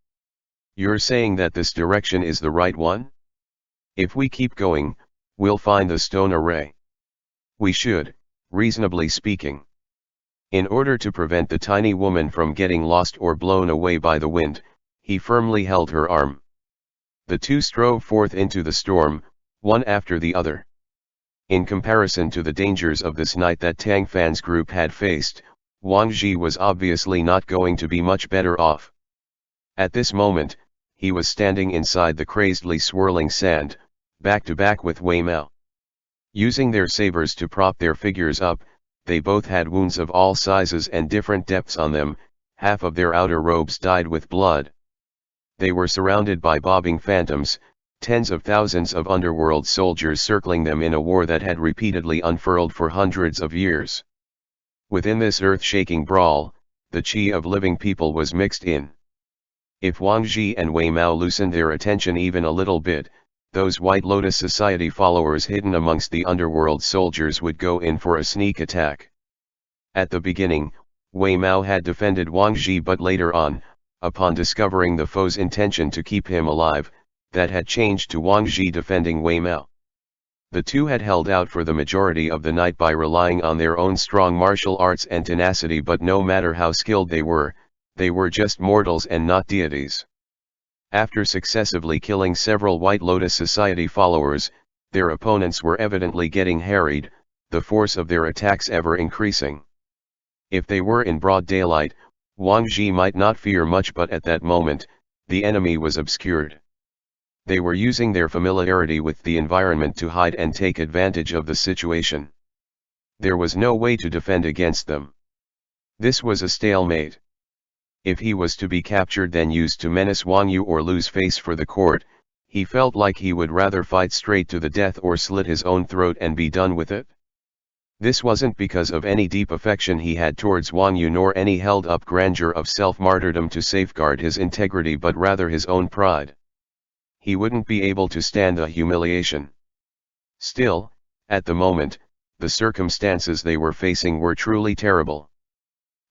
"You're saying that this direction is the right one? If we keep going, we'll find the stone array." "We should, reasonably speaking." In order to prevent the tiny woman from getting lost or blown away by the wind, he firmly held her arm. The two strove forth into the storm, one after the other. In comparison to the dangers of this night that Tang Fan's group had faced, Wang Ji was obviously not going to be much better off. At this moment, he was standing inside the crazedly swirling sand, back to back with Wei Mao. Using their sabers to prop their figures up, they both had wounds of all sizes and different depths on them. Half of their outer robes dyed with blood. They were surrounded by bobbing phantoms, tens of thousands of underworld soldiers circling them in a war that had repeatedly unfurled for hundreds of years. Within this earth-shaking brawl, the chi of living people was mixed in. If Wang Ji and Wei Mao loosened their attention even a little bit, those White Lotus Society followers hidden amongst the underworld soldiers would go in for a sneak attack. At the beginning, Wei Mao had defended Wang Ji, but later on, upon discovering the foe's intention to keep him alive, that had changed to Wang Ji defending Wei Mao. The two had held out for the majority of the night by relying on their own strong martial arts and tenacity, but no matter how skilled they were just mortals and not deities. After successively killing several White Lotus Society followers, their opponents were evidently getting harried, the force of their attacks ever increasing. If they were in broad daylight, Wang Ji might not fear much, but at that moment, the enemy was obscured. They were using their familiarity with the environment to hide and take advantage of the situation. There was no way to defend against them. This was a stalemate. If he was to be captured then used to menace Wang Yu or lose face for the court, he felt like he would rather fight straight to the death or slit his own throat and be done with it. This wasn't because of any deep affection he had towards Wang Yu nor any held-up grandeur of self-martyrdom to safeguard his integrity but rather his own pride. He wouldn't be able to stand the humiliation. Still, at the moment, the circumstances they were facing were truly terrible.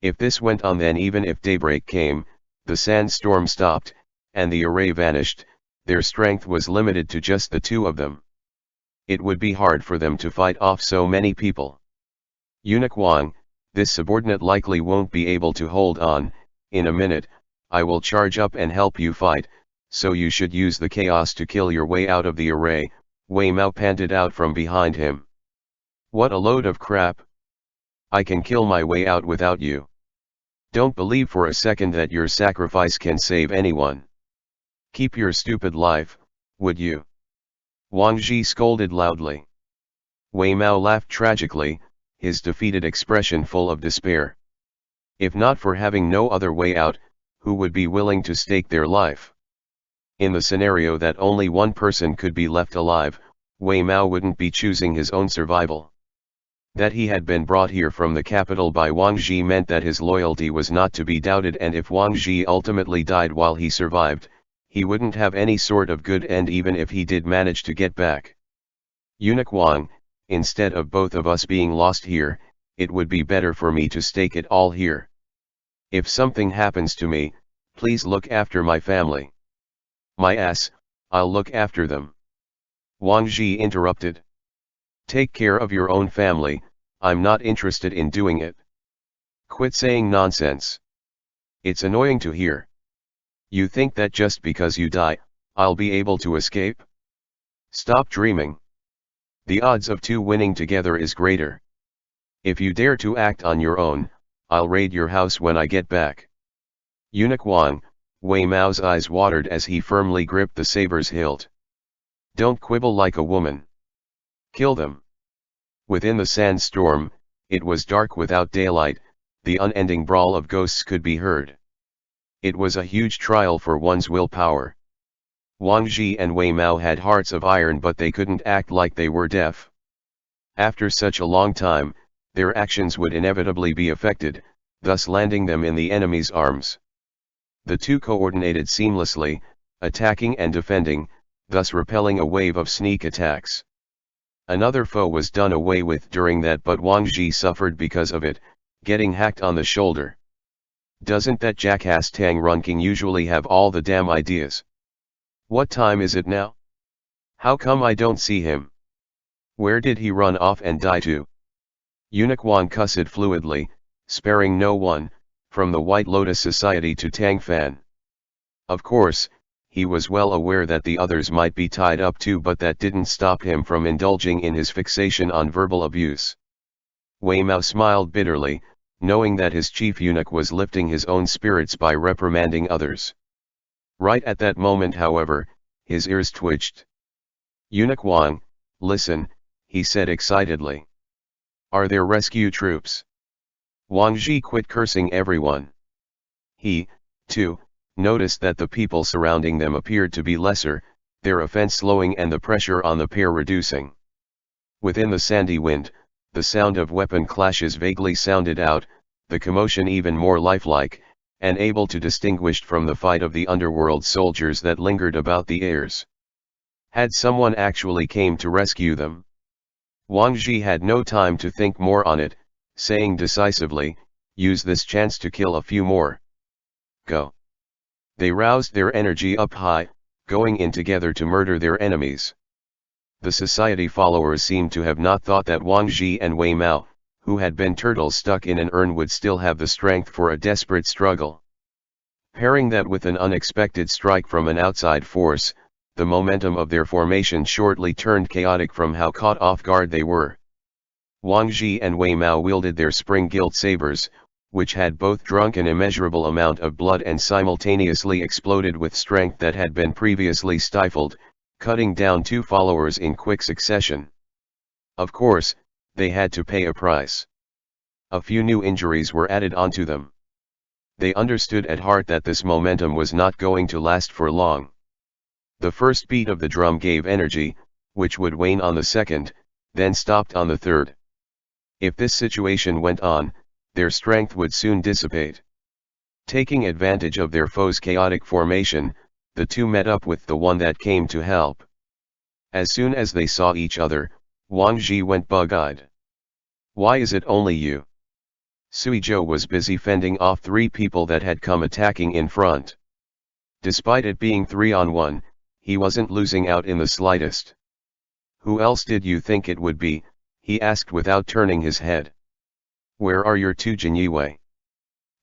If this went on then even if daybreak came, the sandstorm stopped, and the array vanished, their strength was limited to just the two of them. It would be hard for them to fight off so many people. Eunuch Wang, this subordinate likely won't be able to hold on. In a minute, I will charge up and help you fight, so you should use the chaos to kill your way out of the array, Wei Mao panted out from behind him. What a load of crap. I can kill my way out without you. Don't believe for a second that your sacrifice can save anyone. Keep your stupid life, would you? Wang Ji scolded loudly. Wei Mao laughed tragically, his defeated expression full of despair. If not for having no other way out, who would be willing to stake their life? In the scenario that only one person could be left alive, Wei Mao wouldn't be choosing his own survival. That he had been brought here from the capital by Wang Ji meant that his loyalty was not to be doubted, and if Wang Ji ultimately died while he survived, he wouldn't have any sort of good end even if he did manage to get back. Eunuch Wang, instead of both of us being lost here, it would be better for me to stake it all here. If something happens to me, please look after my family. My ass, I'll look after them. Wang Ji interrupted. Take care of your own family, I'm not interested in doing it. Quit saying nonsense. It's annoying to hear. You think that just because you die, I'll be able to escape? Stop dreaming. The odds of two winning together is greater. If you dare to act on your own, I'll raid your house when I get back. Eunuch Wang, Wei Mao's eyes watered as he firmly gripped the saber's hilt. Don't quibble like a woman. Kill them. Within the sandstorm, it was dark without daylight, the unending brawl of ghosts could be heard. It was a huge trial for one's willpower. Wang Ji and Wei Mao had hearts of iron, but they couldn't act like they were deaf. After such a long time, their actions would inevitably be affected, thus landing them in the enemy's arms. The two coordinated seamlessly, attacking and defending, thus repelling a wave of sneak attacks. Another foe was done away with during that, but Wang Ji suffered because of it, getting hacked on the shoulder. Doesn't that jackass Tang Runking usually have all the damn ideas? What time is it now? How come I don't see him? Where did he run off and die to? Eunuch Wang cussed fluidly, sparing no one, from the White Lotus Society to Tang Fan. Of course, he was well aware that the others might be tied up too, but that didn't stop him from indulging in his fixation on verbal abuse. Wei Mao smiled bitterly, knowing that his chief eunuch was lifting his own spirits by reprimanding others. Right at that moment, however, his ears twitched. Eunuch Wang, listen, he said excitedly. Are there rescue troops? Wang Ji quit cursing everyone. He, too, noticed that the people surrounding them appeared to be lesser, their offense slowing and the pressure on the pair reducing. Within the sandy wind, the sound of weapon clashes vaguely sounded out, the commotion even more lifelike, and able to distinguish from the fight of the underworld soldiers that lingered about the airs. Had someone actually came to rescue them? Wang Ji had no time to think more on it, saying decisively, use this chance to kill a few more. Go. They roused their energy up high, going in together to murder their enemies. The society followers seemed to have not thought that Wang Ji and Wei Mao, who had been turtles stuck in an urn, would still have the strength for a desperate struggle. Pairing that with an unexpected strike from an outside force, the momentum of their formation shortly turned chaotic from how caught off guard they were. Wang Ji and Wei Mao wielded their spring-gilt sabers, which had both drunk an immeasurable amount of blood and simultaneously exploded with strength that had been previously stifled, cutting down two followers in quick succession. Of course, they had to pay a price. A few new injuries were added onto them. They understood at heart that this momentum was not going to last for long. The first beat of the drum gave energy, which would wane on the second, then stopped on the third. If this situation went on, their strength would soon dissipate. Taking advantage of their foe's chaotic formation, the two met up with the one that came to help. As soon as they saw each other, Wang Zhi went bug-eyed. "Why is it only you?" Sui Zhou was busy fending off three people that had come attacking in front. Despite it being 3-on-1, he wasn't losing out in the slightest. "Who else did you think it would be?" he asked without turning his head. "Where are your two Jinyue?"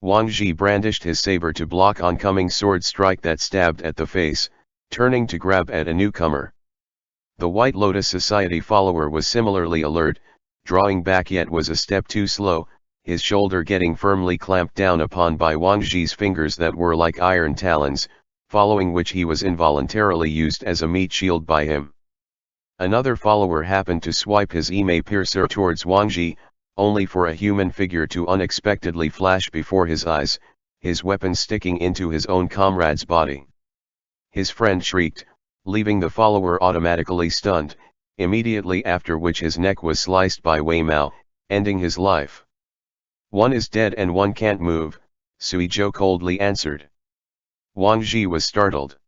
Wang Zhi brandished his saber to block oncoming sword strike that stabbed at the face, turning to grab at a newcomer. The White Lotus Society follower was similarly alert, drawing back yet was a step too slow, his shoulder getting firmly clamped down upon by Wang Zhi's fingers that were like iron talons, following which he was involuntarily used as a meat shield by him. Another follower happened to swipe his ime piercer towards Wang Zhi, only for a human figure to unexpectedly flash before his eyes, his weapon sticking into his own comrade's body. His friend shrieked, leaving the follower automatically stunned, immediately after which his neck was sliced by Wei Mao, ending his life. "One is dead and one can't move," Sui Zhou coldly answered. Wang Zhi was startled.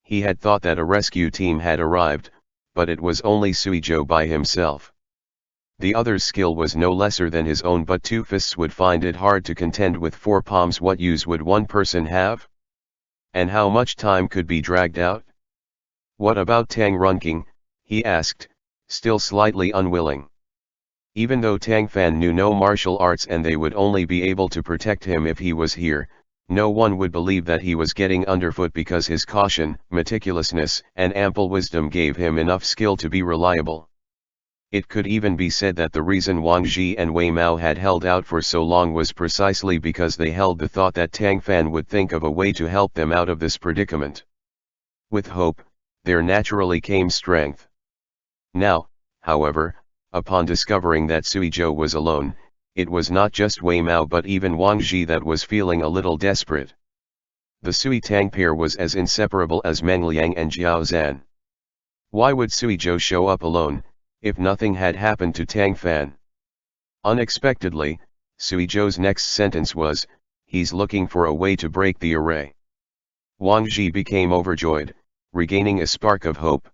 He had thought that a rescue team had arrived, but it was only Sui Zhou by himself. The other's skill was no lesser than his own, but two fists would find it hard to contend with four palms. What use would one person have? And how much time could be dragged out? "What about Tang Runking?" he asked, still slightly unwilling. Even though Tang Fan knew no martial arts and they would only be able to protect him if he was here, no one would believe that he was getting underfoot because his caution, meticulousness, and ample wisdom gave him enough skill to be reliable. It could even be said that the reason Wang Zhi and Wei Mao had held out for so long was precisely because they held the thought that Tang Fan would think of a way to help them out of this predicament. With hope, there naturally came strength. Now, however, upon discovering that Sui Zhou was alone, it was not just Wei Mao but even Wang Zhi that was feeling a little desperate. The Sui Tang pair was as inseparable as Meng Liang and Jiao Zhan. Why would Sui Zhou show up alone, if nothing had happened to Tang Fan? Unexpectedly, Sui Zhou's next sentence was, "He's looking for a way to break the array." Wang Zhi became overjoyed, regaining a spark of hope.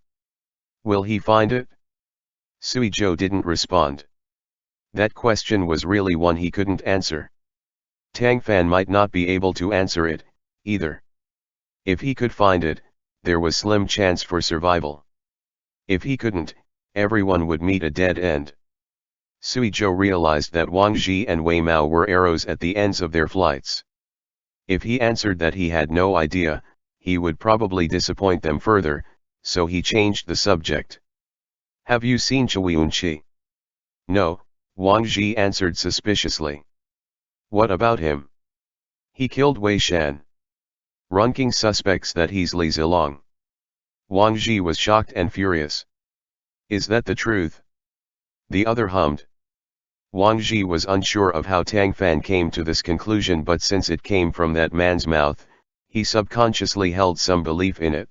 "Will he find it?" Sui Zhou didn't respond. That question was really one he couldn't answer. Tang Fan might not be able to answer it, either. If he could find it, there was slim chance for survival. If he couldn't, everyone would meet a dead end. Sui Zhou realized that Wang Zhi and Wei Mao were arrows at the ends of their flights. If he answered that he had no idea, he would probably disappoint them further, so he changed the subject. "Have you seen Chi? "No," Wang Zhi answered suspiciously. "What about him?" "He killed Wei Shan." "Runking suspects that he's Li Zilong." Wang Zhi was shocked and furious. "Is that the truth?" The other hummed. Wang Zhi was unsure of how Tang Fan came to this conclusion, but since it came from that man's mouth, he subconsciously held some belief in it.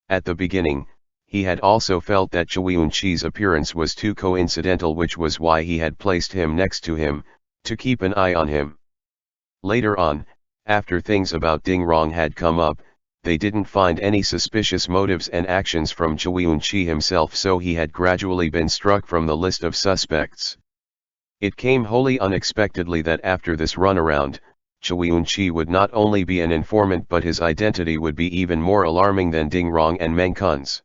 At the beginning, he had also felt that Chi's appearance was too coincidental, which was why he had placed him next to him, to keep an eye on him. Later on, after things about Ding Rong had come up, they didn't find any suspicious motives and actions from Chi himself, so he had gradually been struck from the list of suspects. It came wholly unexpectedly that after this runaround, Chi would not only be an informant but his identity would be even more alarming than Ding Rong and Meng Kun's.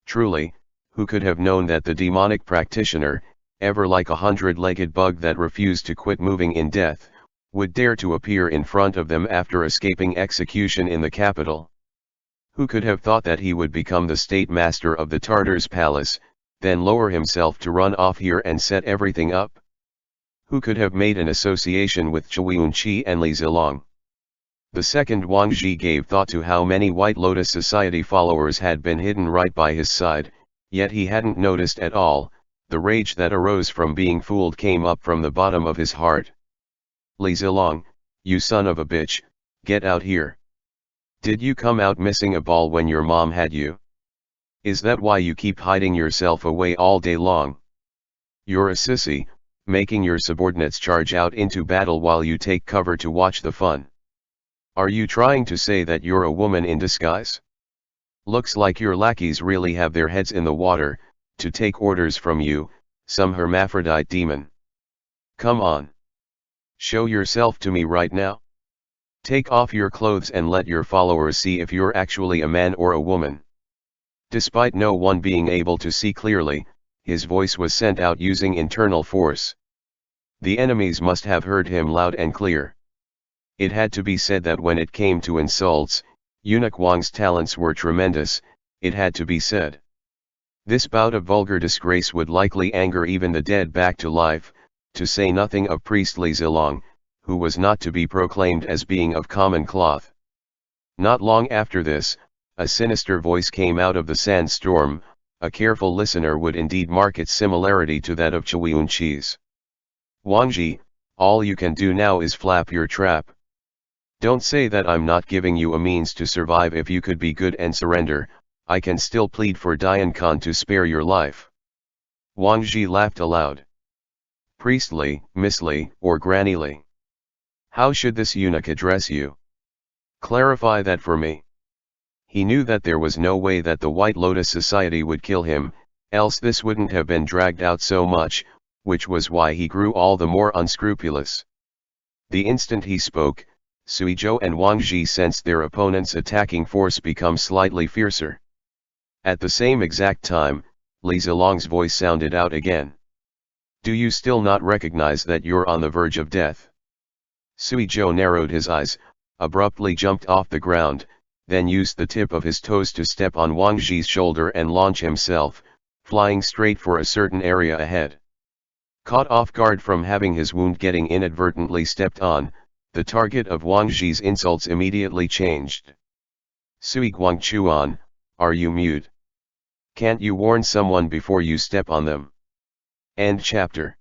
Truly, who could have known that the demonic practitioner, ever like a 100-legged bug that refused to quit moving in death, would dare to appear in front of them after escaping execution in the capital? Who could have thought that he would become the state master of the Tartars' palace, then lower himself to run off here and set everything up? Who could have made an association with Chi and Li Zilong? The second Wang Zhi gave thought to how many White Lotus Society followers had been hidden right by his side, yet he hadn't noticed at all, The rage that arose from being fooled came up from the bottom of his heart. Li Zilong, you son of a bitch, get out here. Did you come out missing a ball when your mom had you? Is that why you keep hiding yourself away all day long? You're a sissy, making your subordinates charge out into battle while you take cover to watch the fun. Are you trying to say that you're a woman in disguise? Looks like your lackeys really have their heads in the water, to take orders from you, some hermaphrodite demon. Come on. Show yourself to me right now. Take off your clothes and let your followers see if you're actually a man or a woman. Despite no one being able to see clearly, his voice was sent out using internal force. The enemies must have heard him loud and clear. It had to be said that when it came to insults, Eunuch Wang's talents were tremendous, it had to be said. This bout of vulgar disgrace would likely anger even the dead back to life, to say nothing of priest Li Zilong, who was not to be proclaimed as being of common cloth. Not long after this, a sinister voice came out of the sandstorm. A careful listener would indeed mark its similarity to that of Chiwiyun Chi's. Wangji, all you can do now is flap your trap. Don't say that I'm not giving you a means to survive. If you could be good and surrender, I can still plead for Dian Khan to spare your life. Wangji laughed aloud. Priest Li, Miss Li, or Granny Li. How should this eunuch address you? Clarify that for me. He knew that there was no way that the White Lotus Society would kill him, else this wouldn't have been dragged out so much, which was why he grew all the more unscrupulous. The instant he spoke, Sui Zhou and Wang Ji sensed their opponent's attacking force become slightly fiercer. At the same exact time, Li Zilong's voice sounded out again. Do you still not recognize that you're on the verge of death? Sui Zhou narrowed his eyes, abruptly jumped off the ground, then used the tip of his toes to step on Wang Ji's shoulder and launch himself, flying straight for a certain area ahead. Caught off guard from having his wound getting inadvertently stepped on, the target of Wang Ji's insults immediately changed. Sui Guangchuan, are you mute? Can't you warn someone before you step on them? End chapter.